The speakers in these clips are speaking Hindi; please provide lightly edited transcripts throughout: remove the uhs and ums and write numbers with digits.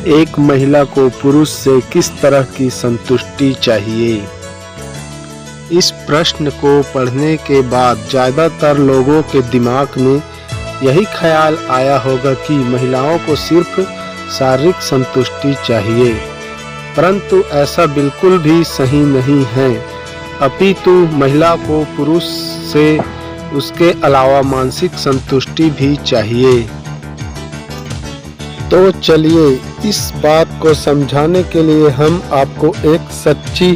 एक महिला को पुरुष से किस तरह की संतुष्टि चाहिए? इस प्रश्न को पढ़ने के बाद ज़्यादातर लोगों के दिमाग में यही ख्याल आया होगा कि महिलाओं को सिर्फ शारीरिक संतुष्टि चाहिए, परंतु ऐसा बिल्कुल भी सही नहीं है। अपितु महिला को पुरुष से उसके अलावा मानसिक संतुष्टि भी चाहिए। तो चलिए इस बात को समझाने के लिए हम आपको एक सच्ची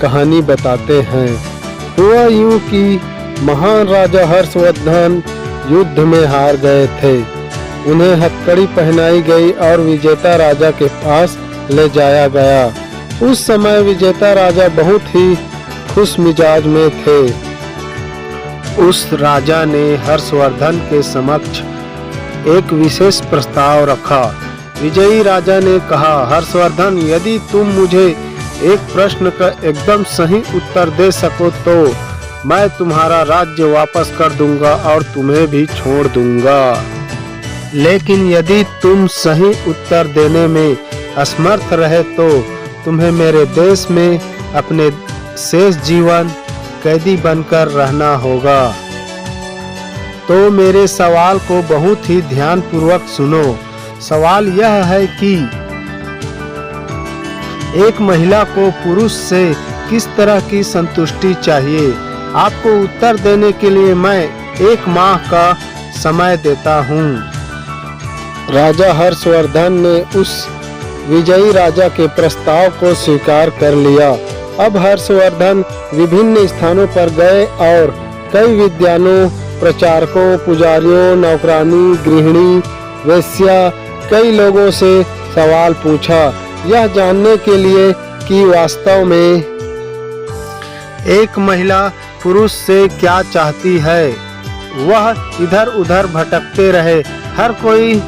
कहानी बताते हैं। हुआ यूं कि महान राजा हर्षवर्धन युद्ध में हार गए थे। उन्हें हथकड़ी पहनाई गई और विजेता राजा के पास ले जाया गया। उस समय विजेता राजा बहुत ही खुश मिजाज में थे। उस राजा ने हर्षवर्धन के समक्ष एक विशेष प्रस्ताव रखा। विजयी राजा ने कहा, हर्षवर्धन, यदि तुम मुझे एक प्रश्न का एकदम सही उत्तर दे सको तो मैं तुम्हारा राज्य वापस कर दूंगा और तुम्हें भी छोड़ दूंगा। लेकिन यदि तुम सही उत्तर देने में असमर्थ रहे तो तुम्हें मेरे देश में अपने शेष जीवन कैदी बनकर रहना होगा। तो मेरे सवाल को बहुत ही ध्यानपूर्वक सुनो। सवाल यह है कि एक महिला को पुरुष से किस तरह की संतुष्टि चाहिए? आपको उत्तर देने के लिए मैं 1 माह का समय देता हूँ। राजा हर्षवर्धन ने उस विजयी राजा के प्रस्ताव को स्वीकार कर लिया। अब हर्षवर्धन विभिन्न स्थानों पर गए और कई विद्वानों, प्रचारकों, पुजारियों, नौकरानी, गृहिणी, वेश्या, कई लोगों से सवाल पूछा, यह जानने के लिए कि वास्तव में एक महिला पुरुष से क्या चाहती है। वह इधर उधर भटकते रहे। हर कोई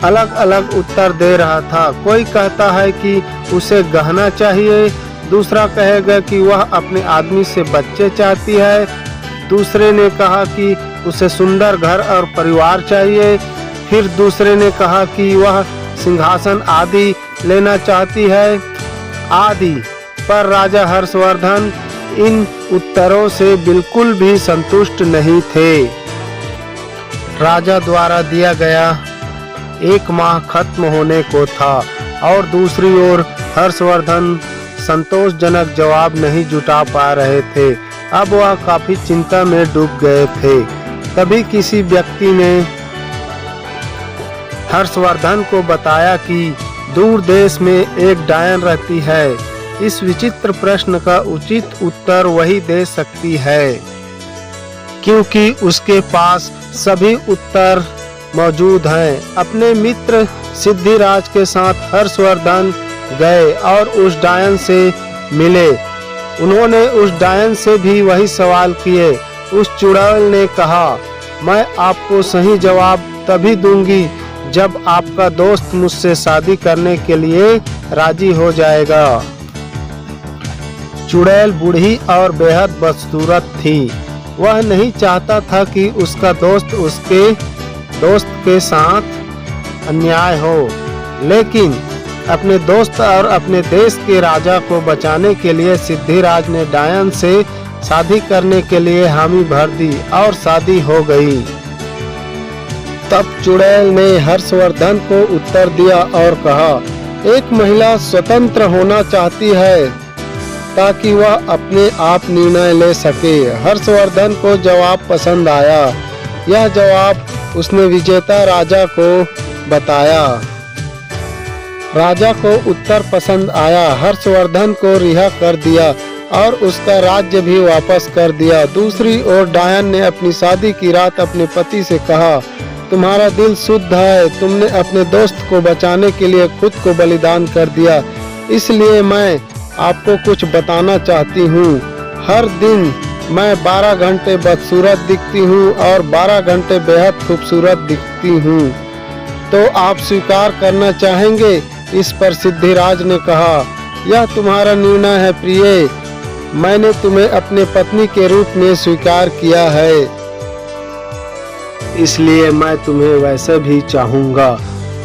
अलग अलग उत्तर दे रहा था। कोई कहता है कि उसे गहना चाहिए, दूसरा कहेगा कि वह अपने आदमी से बच्चे चाहती है, दूसरे ने कहा कि उसे सुंदर घर और परिवार चाहिए, फिर दूसरे ने कहा कि वह सिंहासन आदि लेना चाहती है आदि। पर राजा हर्षवर्धन इन उत्तरों से बिल्कुल भी संतुष्ट नहीं थे। राजा द्वारा दिया गया 1 माह खत्म होने को था और दूसरी ओर हर्षवर्धन संतोषजनक जवाब नहीं जुटा पा रहे थे। अब वह काफी चिंता में डूब गए थे। तभी किसी व्यक्ति ने हर्षवर्धन को बताया कि दूर देश में एक डायन रहती है। इस विचित्र प्रश्न का उचित उत्तर वही दे सकती है, क्योंकि उसके पास सभी उत्तर मौजूद हैं। अपने मित्र सिद्धिराज के साथ हर्षवर्धन गए और उस डायन से मिले। उन्होंने उस डायन से भी वही सवाल किए। उस चुड़ैल ने कहा, मैं आपको सही जवाब तभी दूंगी जब आपका दोस्त मुझसे शादी करने के लिए राजी हो जाएगा। चुड़ैल बूढ़ी और बेहद बदसूरत थी। वह नहीं चाहता था कि उसका दोस्त उसके दोस्त के साथ अन्याय हो, लेकिन अपने दोस्त और अपने देश के राजा को बचाने के लिए सिद्धिराज ने डायन से शादी करने के लिए हामी भर दी और शादी हो गई। तब चुड़ैल ने हर्षवर्धन को उत्तर दिया और कहा, एक महिला स्वतंत्र होना चाहती है ताकि वह अपने आप निर्णय ले सके। हर्षवर्धन को जवाब पसंद आया। यह जवाब उसने विजेता राजा को बताया। राजा को उत्तर पसंद आया। हर्षवर्धन को रिहा कर दिया और उसका राज्य भी वापस कर दिया। दूसरी ओर डायन ने अपनी शादी की रात अपने पति से कहा, तुम्हारा दिल शुद्ध है, तुमने अपने दोस्त को बचाने के लिए खुद को बलिदान कर दिया, इसलिए मैं आपको कुछ बताना चाहती हूँ। हर दिन मैं 12 घंटे बदसूरत दिखती हूँ और 12 घंटे बेहद खूबसूरत दिखती हूँ। तो आप स्वीकार करना चाहेंगे? इस पर सिद्धिराज ने कहा, यह तुम्हारा निर्णय है प्रिय, मैंने तुम्हें अपने पत्नी के रूप में स्वीकार किया है, इसलिए मैं तुम्हें वैसे भी चाहूँगा।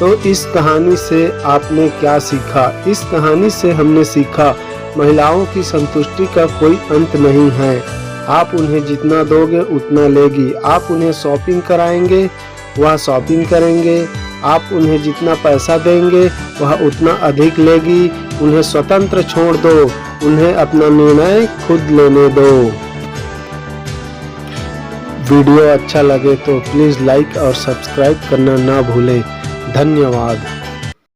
तो इस कहानी से आपने क्या सीखा? इस कहानी से हमने सीखा महिलाओं की संतुष्टि का कोई अंत नहीं है। आप उन्हें जितना दोगे उतना लेगी। आप उन्हें शॉपिंग कराएंगे वह शॉपिंग करेंगे। आप उन्हें जितना पैसा देंगे वह उतना अधिक लेगी। उन्हें स्वतंत्र छोड़ दो, उन्हें अपना निर्णय खुद लेने दो। वीडियो अच्छा लगे तो प्लीज़ लाइक और सब्सक्राइब करना ना भूलें। धन्यवाद।